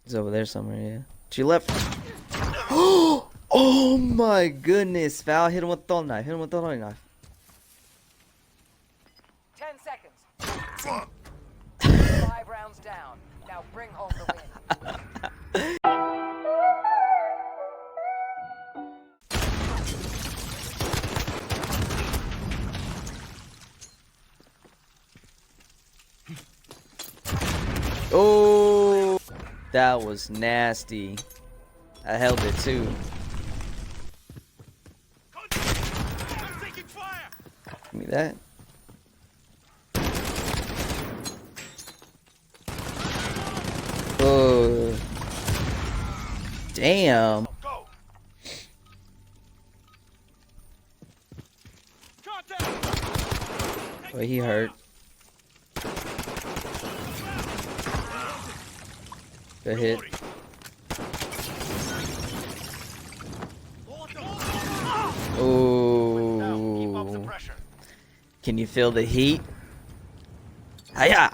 He's over there somewhere, yeah. To your left. Oh my goodness, Val. Hit him with the throwing knife. Hit him with the throwing knife. 10 seconds. 5 rounds down. Now bring home the win. Oh, that was nasty. I held it too. Give me that. Oh, damn. Oh, he hurt. Good hit. Oh, can you feel the heat? Hiya!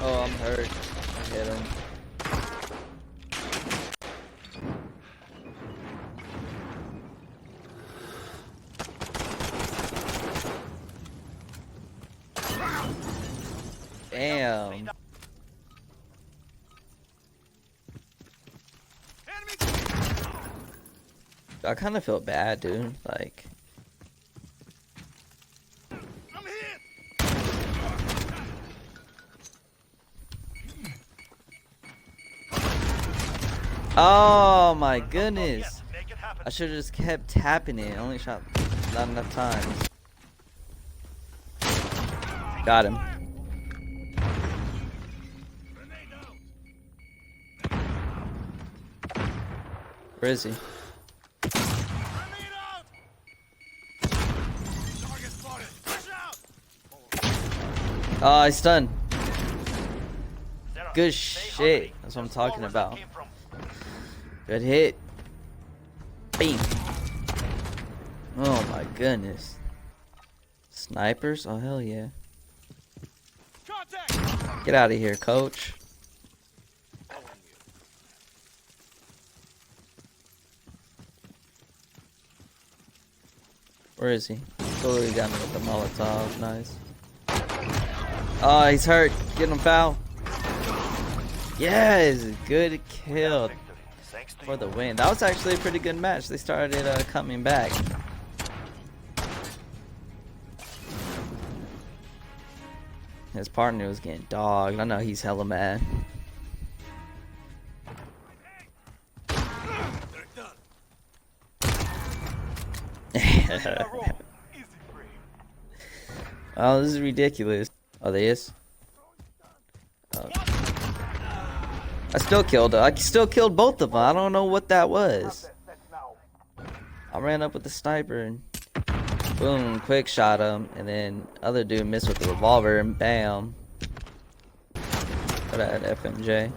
Oh, I'm hurt. I hit him. Damn. I kind of feel bad, dude. Like, oh my goodness. I should have just kept tapping it. Only shot not enough times. Got him. Where is he? Oh, he's stunned. Good shit. That's what I'm talking about. Good hit. Bam. Oh my goodness. Snipers? Oh hell yeah. Get out of here, coach. Where is he? Totally got me with the Molotov. Nice. Oh, he's hurt. Get him, foul. Yes, good kill for the win. That was actually a pretty good match. They started coming back. His partner was getting dogged. I know he's hella mad. Oh, this is ridiculous. Oh, there is. Oh. I still killed her. I still killed both of them. I don't know what that was. I ran up with the sniper and boom, quick shot him, and then other dude missed with the revolver and bam. Got that FMJ.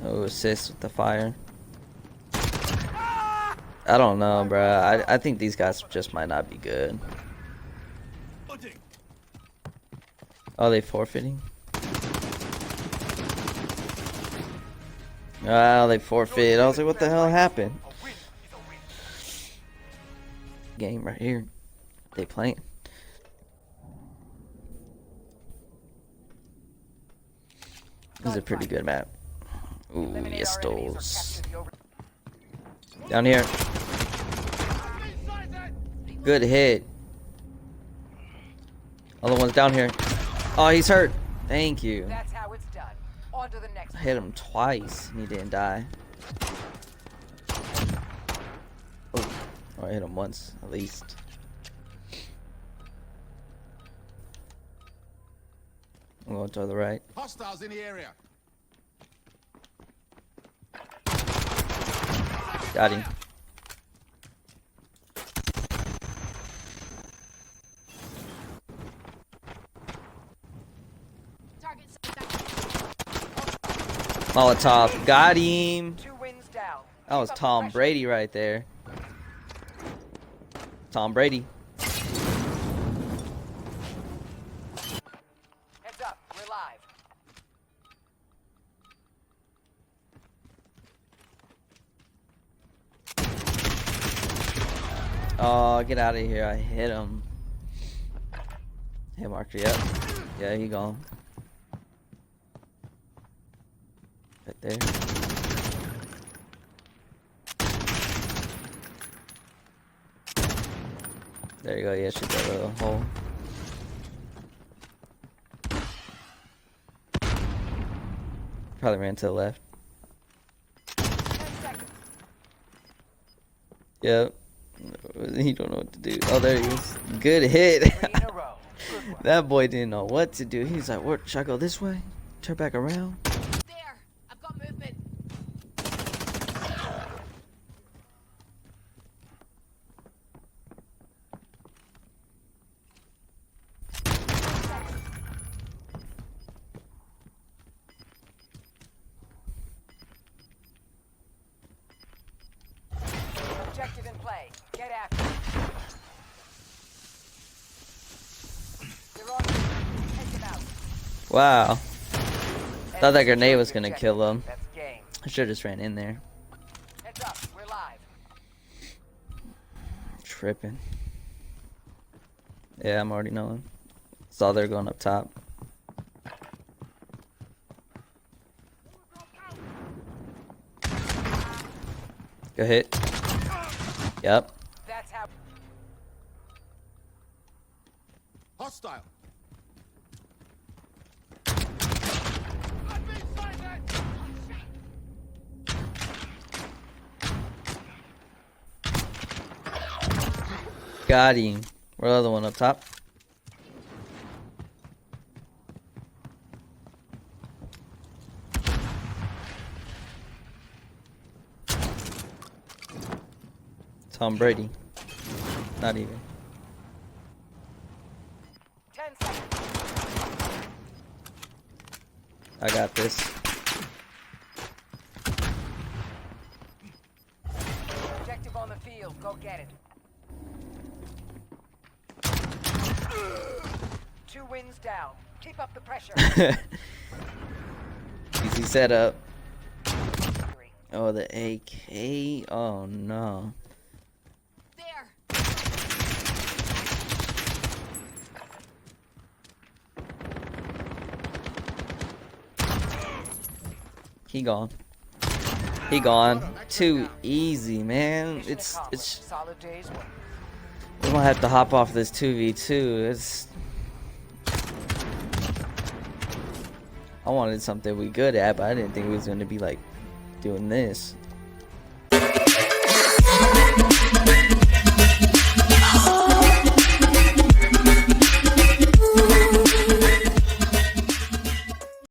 Oh, assist with the fire. I don't know, bruh. I think these guys just might not be good. Oh, they forfeiting? Oh, they forfeit. I was like, what the hell happened? Game right here. They playing. This is a pretty good map. Ooh, yes, those. Down here. Good hit. Other one's down here. Oh, he's hurt. Thank you. That's how it's done. On to the next. I hit him twice and he didn't die. Oh, I hit him once at least. I'm going to the right. Hostiles in the area. Got him. Molotov. Got him. 2 wins down. well. That was Keep up the Tom pressure. Brady right there. Tom Brady. Heads up, we're live. Oh, get out of here. I hit him. Hey, marker, yep. Yeah, he gone. Right there. There you go. Yeah, shoot that little hole. Probably ran to the left. 10 seconds. Yep. He don't know what to do. Oh, there he is. Good hit. 3 in a row. Good one. That boy didn't know what to do. He's like, "What? Should I go this way? Turn back around?" There, I've got movement. Objective in play. Get after it. You're on. Take him out. Wow. Thought that Enemy grenade was secured gonna the kill him. objective. That's game. I should have just ran in there. Heads up, we're live. Tripping. Yeah, I'm already knowing. Saw they're going up top. Go hit. Yep. That's how. Hostile. Got him. Where's the other one up top? Tom Brady. Not even. 10 seconds. I got this. Objective on the field. Go get it. 2 wins down. Keep up the pressure. Easy setup. Victory. Oh, the AK. Oh no. There. He gone. He gone. Too easy, man. Mission It's accomplished. Solid day's work. we're gonna have to hop off this 2v2. It's I wanted something we good at, but I didn't think we was gonna be like doing this.